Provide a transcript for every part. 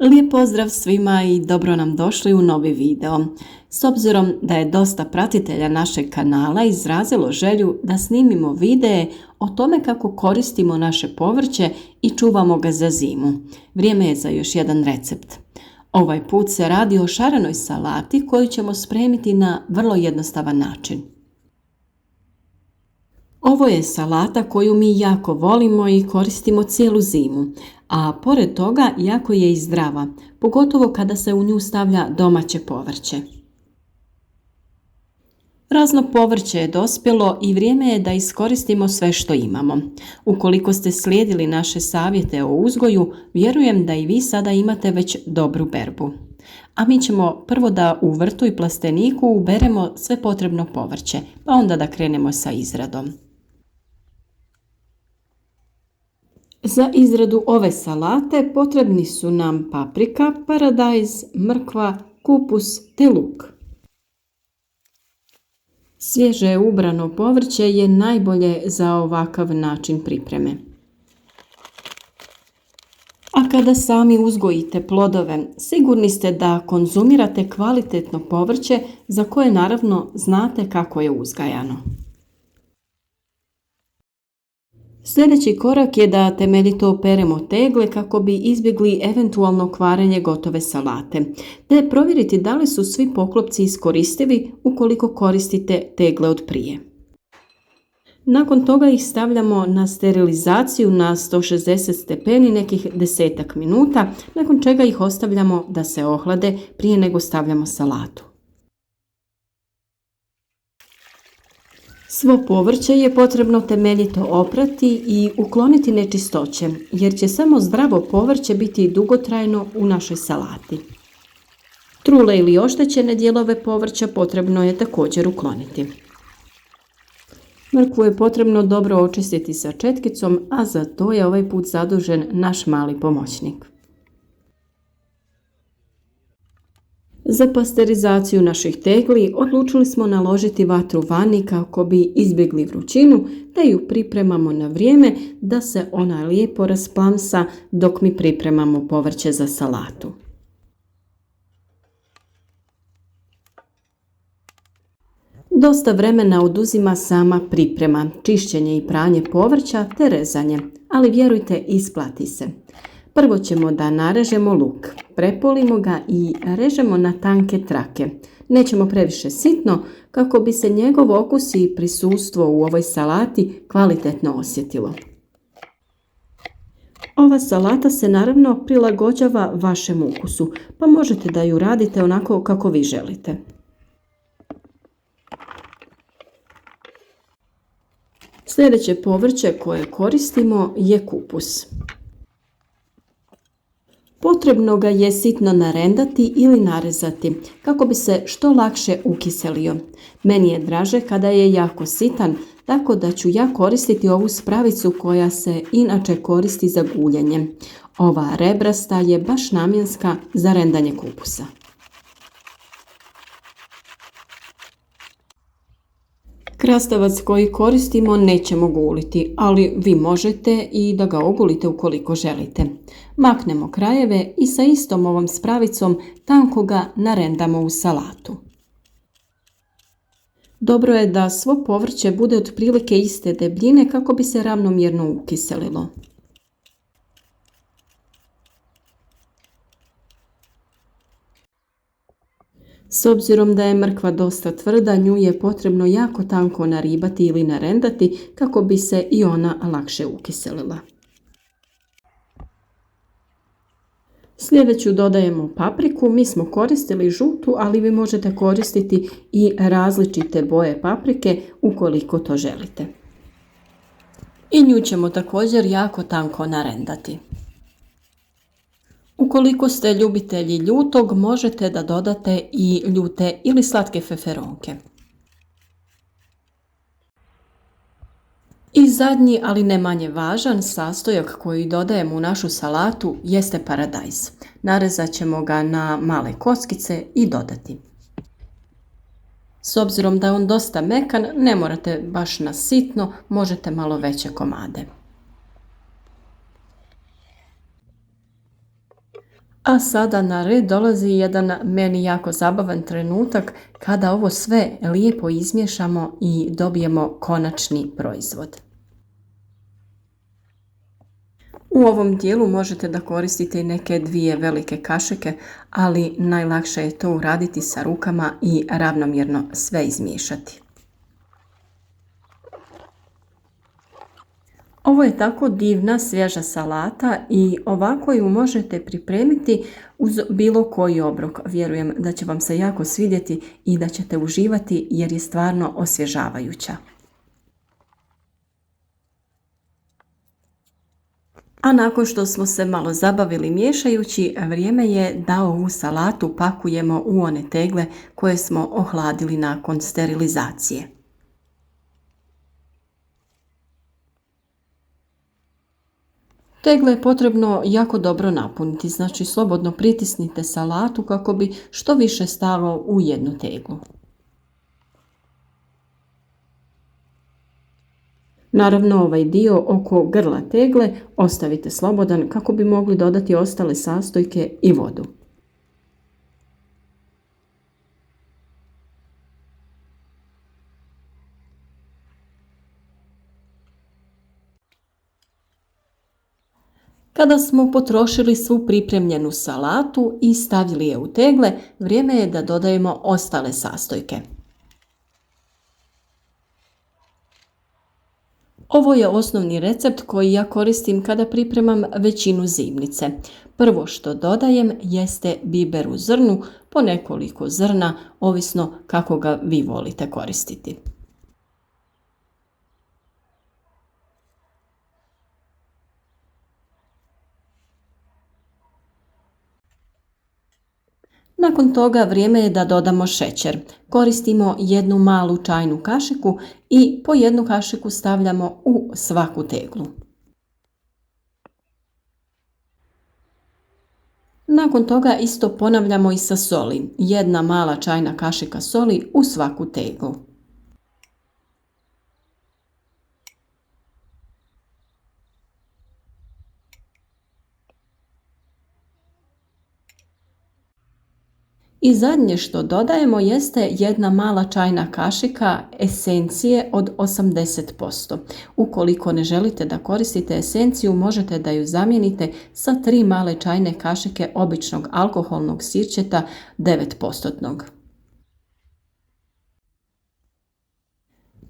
Lijep pozdrav svima i dobro nam došli u novi video. S obzirom da je dosta pratitelja našeg kanala izrazilo želju da snimimo videe o tome kako koristimo naše povrće i čuvamo ga za zimu, vrijeme je za još jedan recept. Ovaj put se radi o šarenoj salati koju ćemo spremiti na vrlo jednostavan način. Ovo je salata koju mi jako volimo i koristimo cijelu zimu, a pored toga jako je i zdrava, pogotovo kada se u nju stavlja domaće povrće. Razno povrće je dospjelo i vrijeme je da iskoristimo sve što imamo. Ukoliko ste slijedili naše savjete o uzgoju, vjerujem da i vi sada imate već dobru berbu. A mi ćemo prvo da u vrtu i plasteniku uberemo sve potrebno povrće, pa onda da krenemo sa izradom. Za izradu ove salate potrebni su nam paprika, paradajz, mrkva, kupus te luk. Svježe ubrano povrće je najbolje za ovakav način pripreme. A kada sami uzgojite plodove, sigurni ste da konzumirate kvalitetno povrće za koje naravno znate kako je uzgajano. Sljedeći korak je da temeljito operemo tegle kako bi izbjegli eventualno kvarenje gotove salate, te provjeriti da li su svi poklopci iskoristivi ukoliko koristite tegle od prije. Nakon toga ih stavljamo na sterilizaciju na 160 stepeni nekih 10 minuta, nakon čega ih ostavljamo da se ohlade prije nego stavljamo salatu. Svo povrće je potrebno temeljito oprati i ukloniti nečistoće, jer će samo zdravo povrće biti dugotrajno u našoj salati. Trule ili oštećene dijelove povrća potrebno je također ukloniti. Mrkvu je potrebno dobro očistiti sa četkicom, a za to je ovaj put zadužen naš mali pomoćnik. Za pasterizaciju naših tegli odlučili smo naložiti vatru vani kako bi izbjegli vrućinu, te ju pripremamo na vrijeme da se ona lijepo rasplamsa dok mi pripremamo povrće za salatu. Dosta vremena oduzima sama priprema, čišćenje i pranje povrća te rezanje, ali vjerujte, isplati se. Prvo ćemo da narežemo luk, prepolimo ga i režemo na tanke trake. Nećemo previše sitno kako bi se njegov okus i prisustvo u ovoj salati kvalitetno osjetilo. Ova salata se naravno prilagođava vašem ukusu, pa možete da ju radite onako kako vi želite. Sljedeće povrće koje koristimo je kupus. Potrebno ga je sitno narendati ili narezati kako bi se što lakše ukiselio. Meni je draže kada je jako sitan, tako da ću ja koristiti ovu spravicu koja se inače koristi za guljenje. Ova rebrasta je baš namjenska za rendanje kupusa. Krastavac koji koristimo nećemo guliti, ali vi možete i da ga ogulite ukoliko želite. Maknemo krajeve i sa istom ovom spravicom tanko ga narendamo u salatu. Dobro je da svo povrće bude otprilike iste debljine kako bi se ravnomjerno ukiselilo. S obzirom da je mrkva dosta tvrda, nju je potrebno jako tanko naribati ili narendati kako bi se i ona lakše ukiselila. Sljedeću dodajemo papriku, mi smo koristili žutu, ali vi možete koristiti i različite boje paprike ukoliko to želite. I nju ćemo također jako tanko narendati. Ukoliko ste ljubitelji ljutog, možete da dodate i ljute ili slatke feferonke. I zadnji, ali ne manje važan sastojak koji dodajemo u našu salatu jeste paradajz. Narezat ćemo ga na male kockice i dodati. S obzirom da je on dosta mekan, ne morate baš na sitno, možete malo veće komade. A sada na red dolazi jedan meni jako zabavan trenutak kada ovo sve lijepo izmiješamo i dobijemo konačni proizvod. U ovom dijelu možete da koristite i neke dvije velike kašike, ali najlakše je to uraditi sa rukama i ravnomjerno sve izmiješati. Ovo je tako divna svježa salata i ovako ju možete pripremiti uz bilo koji obrok. Vjerujem da će vam se jako svidjeti i da ćete uživati jer je stvarno osvježavajuća. A nakon što smo se malo zabavili miješajući, vrijeme je da ovu salatu pakujemo u one tegle koje smo ohladili nakon sterilizacije. Tegle je potrebno jako dobro napuniti, znači slobodno pritisnite salatu kako bi što više stalo u jednu teglu. Naravno, ovaj dio oko grla tegle ostavite slobodan kako bi mogli dodati ostale sastojke i vodu. Kada smo potrošili svu pripremljenu salatu i stavili je u tegle, vrijeme je da dodajemo ostale sastojke. Ovo je osnovni recept koji ja koristim kada pripremam većinu zimnice. Prvo što dodajem jeste biber u zrnu, po nekoliko zrna, ovisno kako ga vi volite koristiti. Nakon toga vrijeme je da dodamo šećer. Koristimo jednu malu čajnu kašiku i po jednu kašiku stavljamo u svaku teglu. Nakon toga isto ponavljamo i sa soli. Jedna mala čajna kašika soli u svaku teglu. I zadnje što dodajemo jeste jedna mala čajna kašika esencije od 80%. Ukoliko ne želite da koristite esenciju, možete da ju zamijenite sa 3 male čajne kašike običnog alkoholnog sirćeta 9%.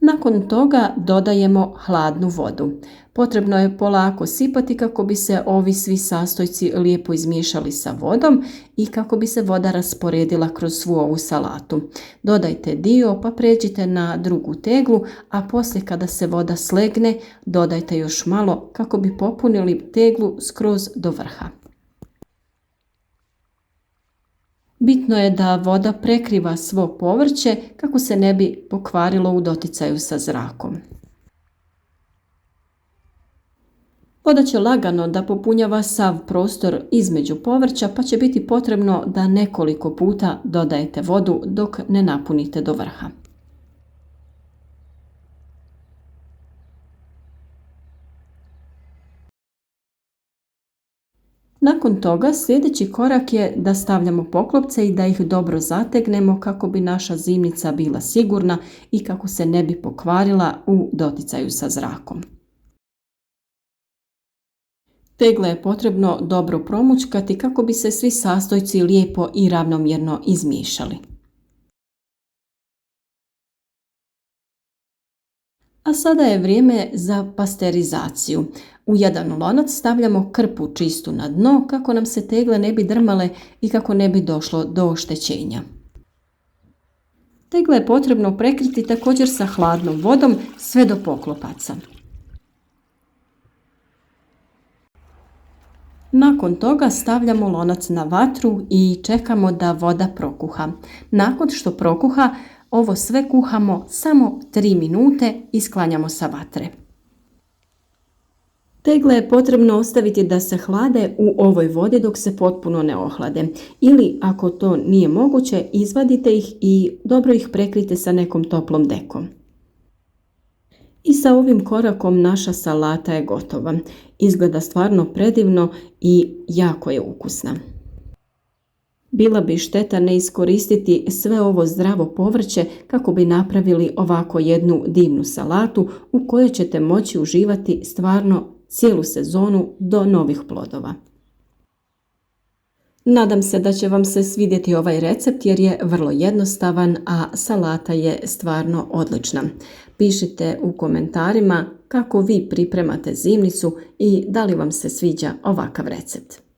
Nakon toga dodajemo hladnu vodu. Potrebno je polako sipati kako bi se ovi svi sastojci lijepo izmiješali sa vodom i kako bi se voda rasporedila kroz svu ovu salatu. Dodajte dio pa pređite na drugu teglu, a poslije kada se voda slegne dodajte još malo kako bi popunili teglu skroz do vrha. Bitno je da voda prekriva svo povrće kako se ne bi pokvarilo u doticaju sa zrakom. Voda će lagano da popunjava sav prostor između povrća, pa će biti potrebno da nekoliko puta dodajete vodu dok ne napunite do vrha. Nakon toga sljedeći korak je da stavljamo poklopce i da ih dobro zategnemo kako bi naša zimnica bila sigurna i kako se ne bi pokvarila u doticaju sa zrakom. Tegle je potrebno dobro promućkati kako bi se svi sastojci lijepo i ravnomjerno izmiješali. A sada je vrijeme za pasterizaciju. U jedan lonac stavljamo krpu čistu na dno kako nam se tegle ne bi drmale i kako ne bi došlo do oštećenja. Tegle je potrebno prekriti također sa hladnom vodom sve do poklopaca. Nakon toga stavljamo lonac na vatru i čekamo da voda prokuha. Nakon što prokuha, ovo sve kuhamo samo 3 minute i sklanjamo sa vatre. Tegle je potrebno ostaviti da se hlade u ovoj vodi dok se potpuno ne ohlade. Ili ako to nije moguće, izvadite ih i dobro ih prekrite sa nekom toplom dekom. I sa ovim korakom naša salata je gotova. Izgleda stvarno predivno i jako je ukusna. Bila bi šteta ne iskoristiti sve ovo zdravo povrće kako bi napravili ovako jednu divnu salatu u kojoj ćete moći uživati stvarno cijelu sezonu do novih plodova. Nadam se da će vam se svidjeti ovaj recept jer je vrlo jednostavan, a salata je stvarno odlična. Pišite u komentarima kako vi pripremate zimnicu i da li vam se sviđa ovakav recept.